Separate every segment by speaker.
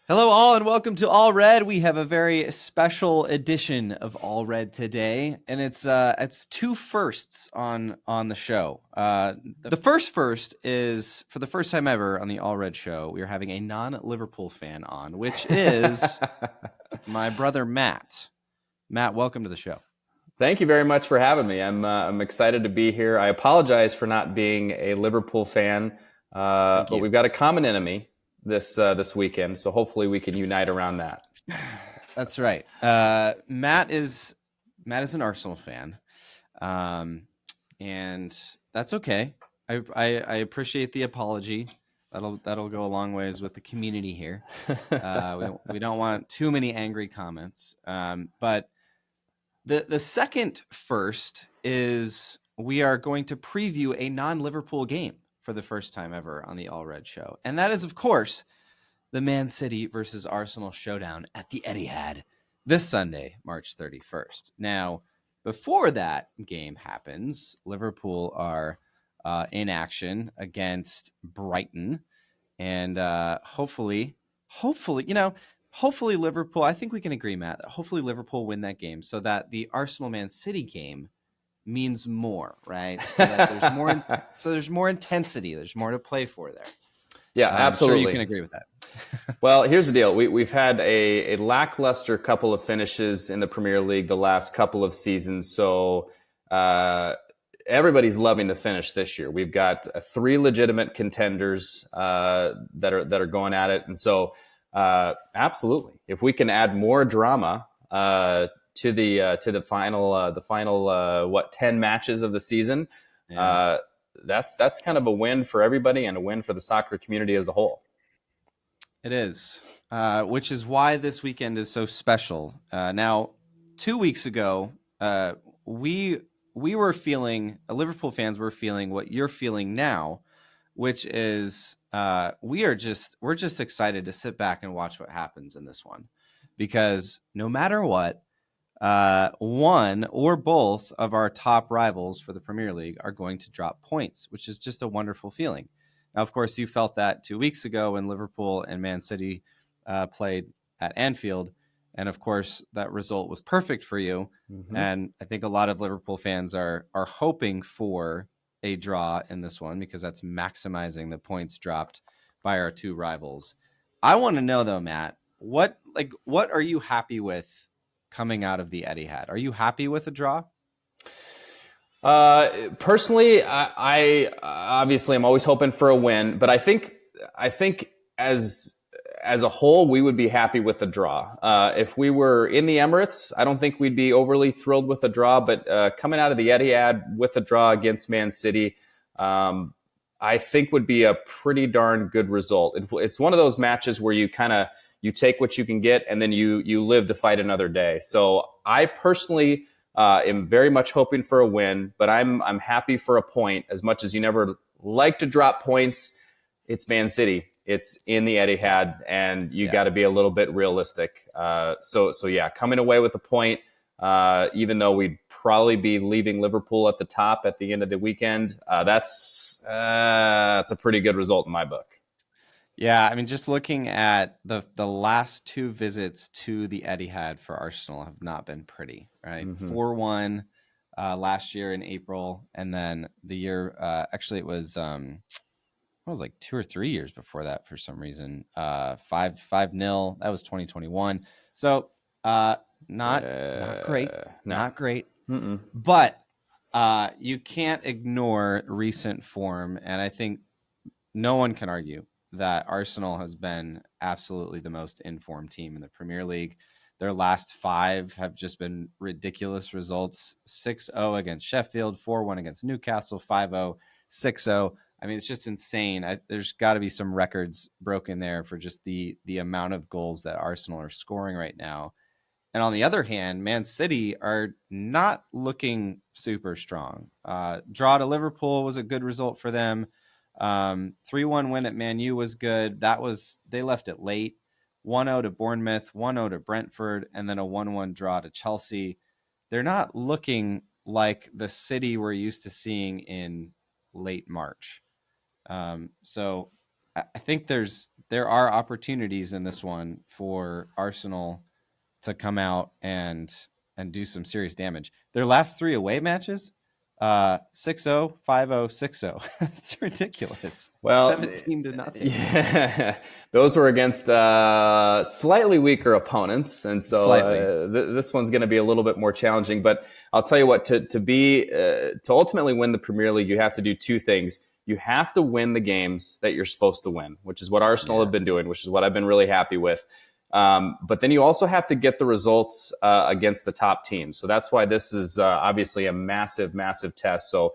Speaker 1: Hello, all, and welcome to All Red. We have a very special edition of All Red today, and it's two firsts on the show. The first is for the first time ever on the All Red show. We are having a non-Liverpool fan on, which is my brother Matt. Matt, welcome to the show.
Speaker 2: Thank you very much for having me. I'm excited to be here. I apologize for not being a Liverpool fan, but we've got a common enemy this weekend, so hopefully we can unite around that.
Speaker 1: That's right. Matt is an Arsenal fan, and that's okay. I appreciate the apology. That'll go a long ways with the community here. We don't want too many angry comments. But the second first is we are going to preview a non-Liverpool game for the first time ever on the All Red show. And that is, of course, the Man City versus Arsenal showdown at the Etihad this Sunday, March 31st. Now, before that game happens, Liverpool are in action against Brighton. And hopefully, Liverpool, I think we can agree, Matt, that hopefully Liverpool win that game so that the Arsenal-Man City game means more, right? So that there's more intensity. There's more to play for there.
Speaker 2: Yeah, absolutely.
Speaker 1: I'm sure you can agree with that.
Speaker 2: Well, here's the deal. We've had a lackluster couple of finishes in the Premier League the last couple of seasons, so everybody's loving the finish this year. We've got three legitimate contenders that are going at it, and so absolutely, if we can add more drama to the final 10 matches of the season, that's kind of a win for everybody and a win for the soccer community as a whole.
Speaker 1: It is, which is why this weekend is so special. Now, 2 weeks ago, we were feeling, Liverpool fans were feeling what you're feeling now, which is we're just excited to sit back and watch what happens in this one, because no matter what, one or both of our top rivals for the Premier League are going to drop points, which is just a wonderful feeling. Now, of course, you felt that 2 weeks ago when Liverpool and Man City played at Anfield. And of course, that result was perfect for you. Mm-hmm. And I think a lot of Liverpool fans are hoping for a draw in this one because that's maximizing the points dropped by our two rivals. I want to know, though, Matt, what are you happy with coming out of the Etihad? Are you happy with a draw?
Speaker 2: Personally, I obviously I'm always hoping for a win, but I think as a whole, we would be happy with a draw. If we were in the Emirates, I don't think we'd be overly thrilled with a draw, but coming out of the Etihad with a draw against Man City, I think would be a pretty darn good result. It's one of those matches where you take what you can get and then you live to fight another day. So I personally am very much hoping for a win, but I'm happy for a point. As much as you never like to drop points, it's Man City. It's in the Etihad, and you got to be a little bit realistic. So yeah, coming away with a point, even though we'd probably be leaving Liverpool at the top at the end of the weekend, that's a pretty good result in my book.
Speaker 1: Yeah, I mean, just looking at the last two visits to the Etihad for Arsenal have not been pretty, right? Mm-hmm. 4-1 last year in April, and then the year actually it was like 2 or 3 years before that for some reason. 5-0. That was 2021. So not great, no. Not great. Mm-mm. But you can't ignore recent form, and I think no one can argue that Arsenal has been absolutely the most informed team in the Premier League. Their last 5 have just been ridiculous results. 6-0 against Sheffield, 4-1 against Newcastle, 5-0, 6-0. I mean, it's just insane. There's got to be some records broken there for just the amount of goals that Arsenal are scoring right now. And on the other hand, Man City are not looking super strong. Draw to Liverpool was a good result for them. 3-1 win at Man U was good. They left it late. 1-0 to Bournemouth, 1-0 to Brentford, and then a 1-1 draw to Chelsea. They're not looking like the City we're used to seeing in late March. So I think there's there are opportunities in this one for Arsenal to come out and do some serious damage. Their last 3 away matches, 6-0, 5-0, 6-0. It's ridiculous.
Speaker 2: Well,
Speaker 1: 17-0.
Speaker 2: Yeah, those were against slightly weaker opponents, and so this one's going to be a little bit more challenging. But I'll tell you what: to ultimately win the Premier League, you have to do 2 things. You have to win the games that you're supposed to win, which is what Arsenal have been doing, which is what I've been really happy with. But then you also have to get the results against the top teams. So that's why this is obviously a massive, massive test. So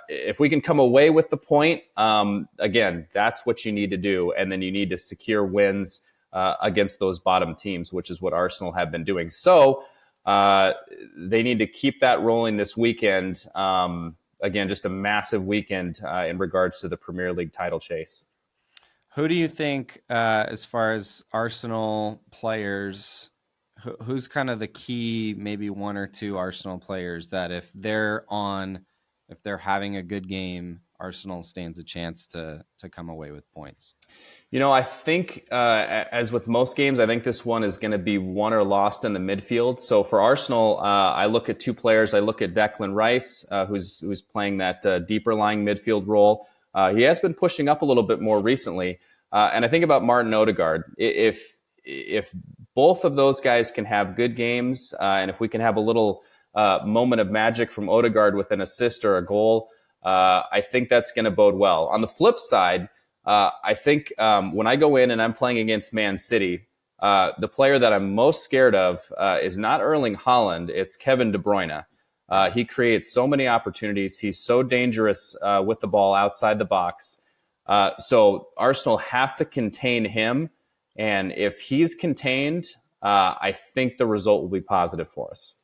Speaker 2: if we can come away with the point, again, that's what you need to do. And then you need to secure wins against those bottom teams, which is what Arsenal have been doing. So they need to keep that rolling this weekend. Again, just a massive weekend in regards to the Premier League title chase.
Speaker 1: Who do you think, as far as Arsenal players, who's kind of the key, maybe 1 or 2 Arsenal players that if they're having a good game, Arsenal stands a chance to come away with points?
Speaker 2: I think as with most games, I think this one is going to be won or lost in the midfield. So for Arsenal, I look at 2 players. I look at Declan Rice, who's playing that deeper lying midfield role. He has been pushing up a little bit more recently. And I think about Martin Odegaard. If both of those guys can have good games, and if we can have a little moment of magic from Odegaard with an assist or a goal, I think that's going to bode well. On the flip side, I think when I go in and I'm playing against Man City, the player that I'm most scared of is not Erling Haaland, it's Kevin De Bruyne. He creates so many opportunities. He's so dangerous with the ball outside the box. So Arsenal have to contain him. And if he's contained, I think the result will be positive for us.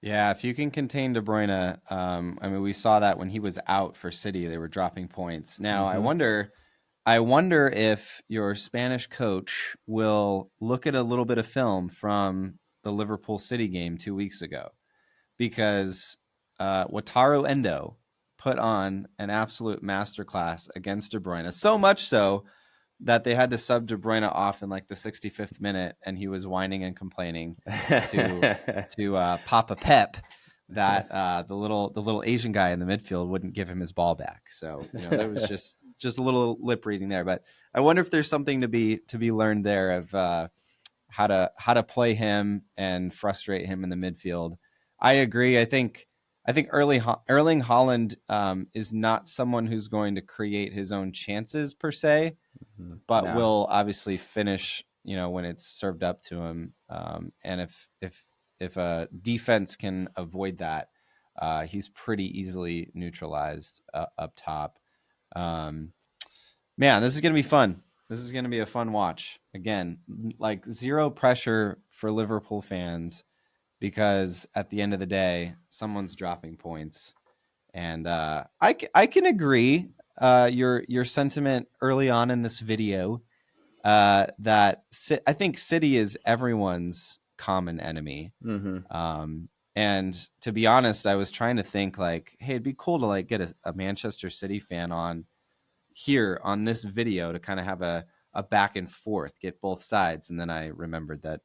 Speaker 1: Yeah, if you can contain De Bruyne, I mean, we saw that when he was out for City, they were dropping points. Now, I wonder if your Spanish coach will look at a little bit of film from the Liverpool City game 2 weeks ago, because Wataru Endo put on an absolute masterclass against De Bruyne, so much so that they had to sub De Bruyne off in like the 65th minute, and he was whining and complaining to Papa Pep that the little Asian guy in the midfield wouldn't give him his ball back. So there was just a little lip reading there. But I wonder if there's something to be learned there of how to play him and frustrate him in the midfield. I agree. I think Erling Haaland is not someone who's going to create his own chances per se, but will obviously finish, when it's served up to him. And if a defense can avoid that, he's pretty easily neutralized up top. Man, this is going to be fun. This is going to be a fun watch. Again, like zero pressure for Liverpool fans, because at the end of the day, someone's dropping points. And I can agree your sentiment early on in this video that I think City is everyone's common enemy. And to be honest, I was trying to think like, hey, it'd be cool to like get a Manchester City fan on here on this video to kind of have a back and forth, get both sides. And then I remembered that,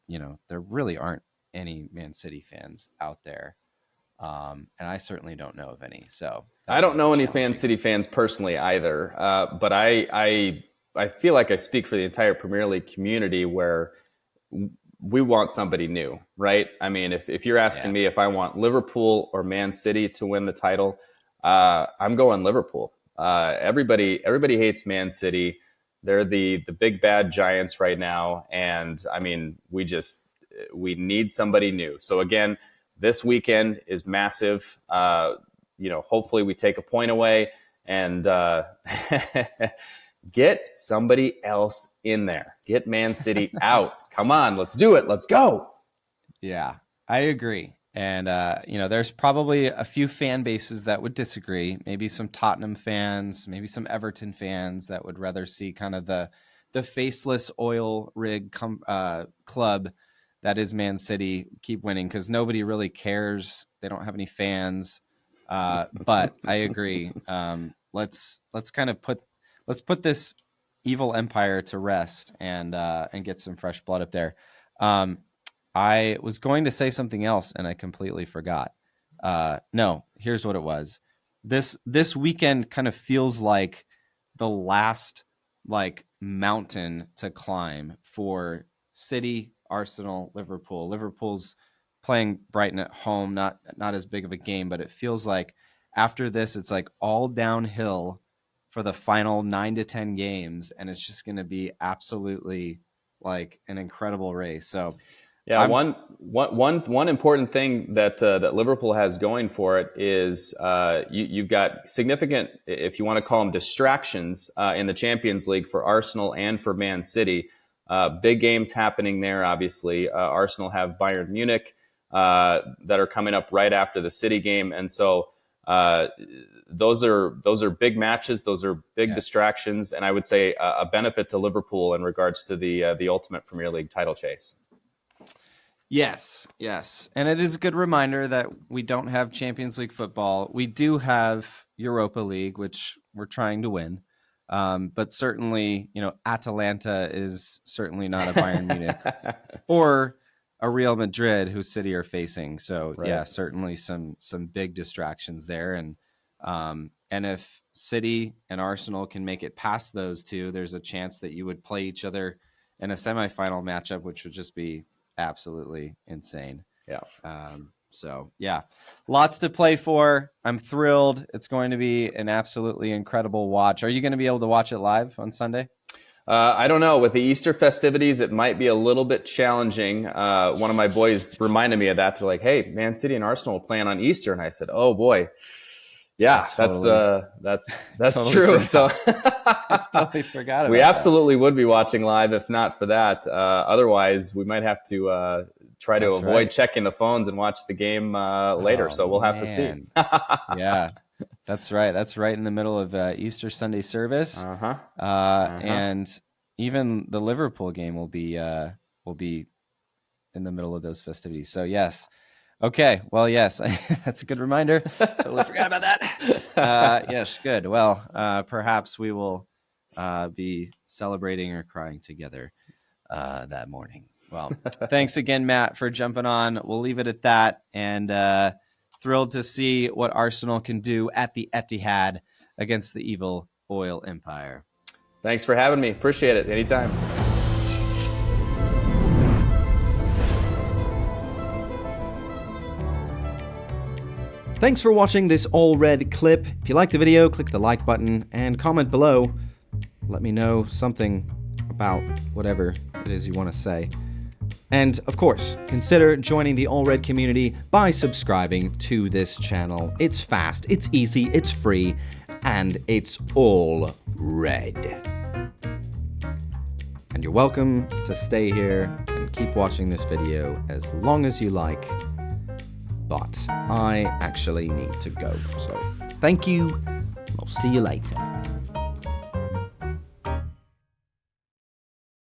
Speaker 1: there really aren't any Man City fans out there. And I certainly don't know of any. So
Speaker 2: I don't know any Man City fans personally either. But I feel like I speak for the entire Premier League community where we want somebody new, right? I mean, if you're asking me if I want Liverpool or Man City to win the title, I'm going Liverpool. Everybody hates Man City. They're the big bad giants right now. And I mean, we need somebody new. So again, this weekend is massive. Hopefully we take a point away and get somebody else in there. Get Man City out. Come on, let's do it. Let's go.
Speaker 1: Yeah, I agree. And, there's probably a few fan bases that would disagree. Maybe some Tottenham fans, maybe some Everton fans that would rather see kind of the faceless oil rig club that is Man City keep winning, because nobody really cares. They don't have any fans. But I agree. Let's put this evil empire to rest and get some fresh blood up there. I was going to say something else and I completely forgot. No, here's what it was. This weekend kind of feels like the last like mountain to climb for City, Arsenal, Liverpool. Liverpool's playing Brighton at home, not as big of a game, but it feels like after this, it's like all downhill for the final 9 to 10 games, and it's just going to be absolutely like an incredible race. So,
Speaker 2: yeah, one important thing that Liverpool has going for it is you've got significant, if you want to call them distractions, in the Champions League for Arsenal and for Man City. Big games happening there, obviously. Arsenal have Bayern Munich that are coming up right after the City game, and so those are big matches. Those are big distractions, and I would say a benefit to Liverpool in regards to the ultimate Premier League title chase.
Speaker 1: Yes. And it is a good reminder that we don't have Champions League football. We do have Europa League, which we're trying to win. But certainly, Atalanta is certainly not a Bayern Munich or a Real Madrid who City are facing. So yeah, certainly some big distractions there. And if City and Arsenal can make it past those two, there's a chance that you would play each other in a semifinal matchup, which would just be absolutely insane. So yeah, lots to play for. I'm thrilled. It's going to be an absolutely incredible watch. Are you going to be able to watch it live on Sunday?
Speaker 2: I don't know. With the Easter festivities, it might be a little bit challenging. One of my boys reminded me of that. They're like, "Hey, Man City and Arsenal are playing on Easter," and I said, "Oh boy, yeah, that's totally true."
Speaker 1: Forgot.
Speaker 2: So
Speaker 1: I totally forgot about
Speaker 2: we absolutely would be watching live if not for that. Otherwise, we might have to try to avoid checking the phones and watch the game later. So we'll have to see.
Speaker 1: Yeah, that's right. That's right in the middle of Easter Sunday service. And even the Liverpool game will be in the middle of those festivities. So yes. Okay. Well, yes, that's a good reminder. Totally forgot about that. Yes. Good. Well, perhaps we will be celebrating or crying together that morning. Well, thanks again, Matt, for jumping on. We'll leave it at that. And thrilled to see what Arsenal can do at the Etihad against the evil oil empire.
Speaker 2: Thanks for having me. Appreciate it. Anytime.
Speaker 3: Thanks for watching this all red clip. If you liked the video, click the like button and comment below. Let me know something about whatever it is you want to say. And of course, consider joining the All Red community by subscribing to this channel. It's fast, it's easy, it's free, and it's all red. And you're welcome to stay here and keep watching this video as long as you like. But I actually need to go. So thank you. I'll see you later.